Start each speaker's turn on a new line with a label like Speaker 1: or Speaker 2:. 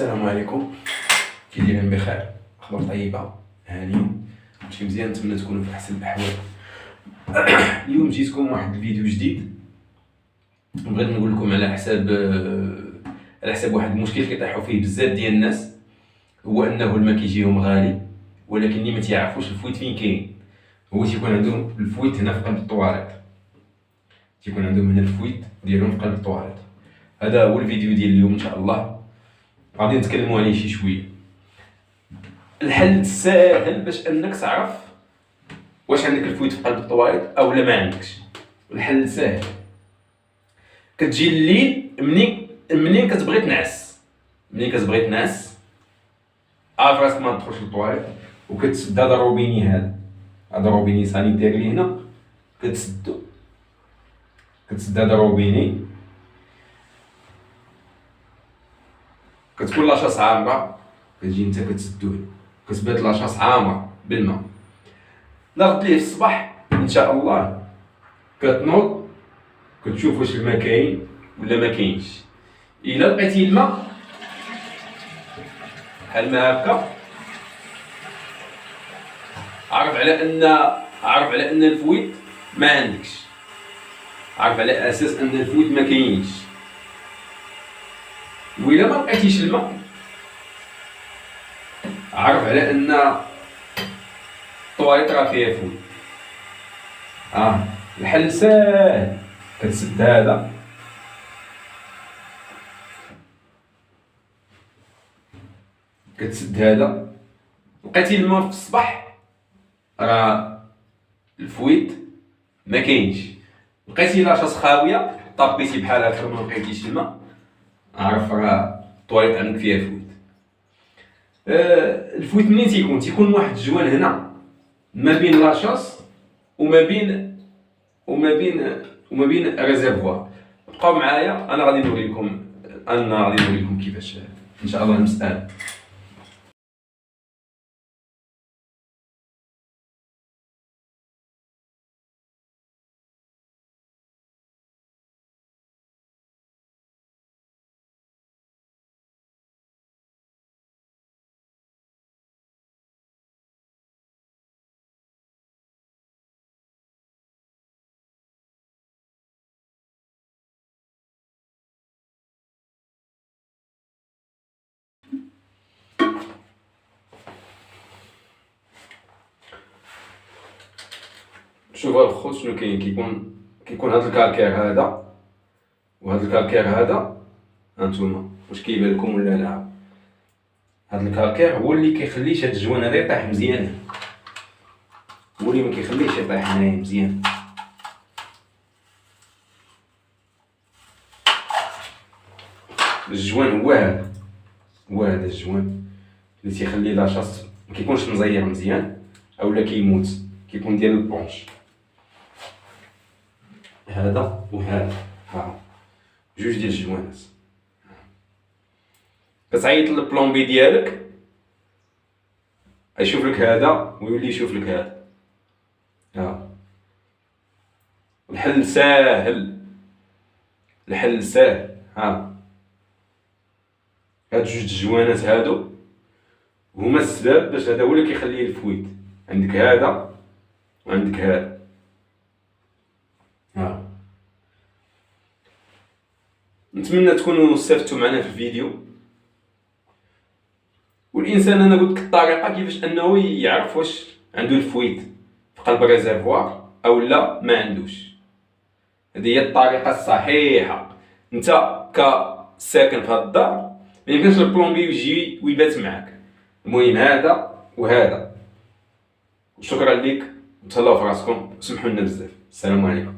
Speaker 1: السلام عليكم. كي دايرين بخير؟ اخبار طيبه هانيين ماشي مزيان؟ نتمنى تكونوا في احسن الاحوال. اليوم جيتكم واحد الفيديو جديد، بغيت نقول لكم على حساب واحد المشكل كيطيحوا فيه بزاف ديال الناس، هو انه الماء كيجيهم غالي، ولكن اللي ما تيعرفوش الفويت فين كاين. هو تيكون عندهم الفويت هنا في قلب الطواليط، تيكون عندهم هنا الفويت ديالهم في قلب الطواليط. هذا هو الفيديو ديال اليوم ان شاء الله، غادي نتكلموا عليه شي شويه. الحل الساهل باش انك تعرف واش عندك الفويت في قلب الطواليط او لا ما عندكش. الحل ساهل، كتجي الليل منين كتبغي تنعس، عارف راسك ما تدخلش للطواليط، وكتسد هذا الروبيني، هذا روبيني سانيتير اللي هنا، كتسد هذا الروبيني، كتكون لاشاص عامره، كتجي انت كتسدوه، كتبات لاشاص عامره بالماء. ناخذ ليه في الصباح ان شاء الله، كتنوض كتشوف واش الماء كاين ولا ما كاينش. الا لقيتي الماء بحال ما هكا، عرف على ان الفويت ما عندكش، عرف على اساس ان الفويت ما كاينش. وإلا ما لقيتيش الماء، عرف على ان الطواليط راه فيها فويت. الحل ساهل، كتسد هذا، لقيتي الماء في الصباح، راه الفويت ما كاينش. لقيتي لاصاص خاويه، طبيتي بحال هكا ما لقيتيش الماء، عرف راه الطواليط عندك فيها فويت. الفويت منين تيكون واحد الجوان هنا ما بين لاصاص وما بين ريزيرفوار. بقاو معايا، انا غادي نوري لكم كيفاش ان شاء الله المسألة. شوف الخوت شنو كاين، كيكون هذا الكالكير هذا وهذا الكالكير هذا، هانتوما واش كيبان لكم ولا لا؟ هذا الكالكير هو اللي كيخليش هاد الجوان هذا يطيح مزيان، هو اللي ما كيخليهش يطيح هنايا مزيان. الجوان هو هذا الجوان اللي تيخلي لاصاص ما كيكونش مزير مزيان اولا كيموت، كيكون ديال البونش. هذا وهذا، جوج ديال الجوانات. كتعيط للبلومبي ديالك يشوف لك هذا ويولي يشوف لك هذا. الحل ساهل. هاد جوج الجوانات هادو هما السبب باش هذا هو اللي كيخلي الفويت. عندك هذا وعندك هذا. نتمنى تكونوا استفدتوا معنا في الفيديو. والانسان انا قلت لك الطريقه كيفاش انه يعرف واش عنده الفويت في قلب الريزيرفوار او لا ما عندوش. هذه هي الطريقه الصحيحه. انت كساكن في هذا الدار ما يمكنش البلومبي يجي ويبات معاك. المهم هذا وهذا. شكرا لك، تهلاو في راسكم، سمحوا لنا بزاف. السلام عليكم.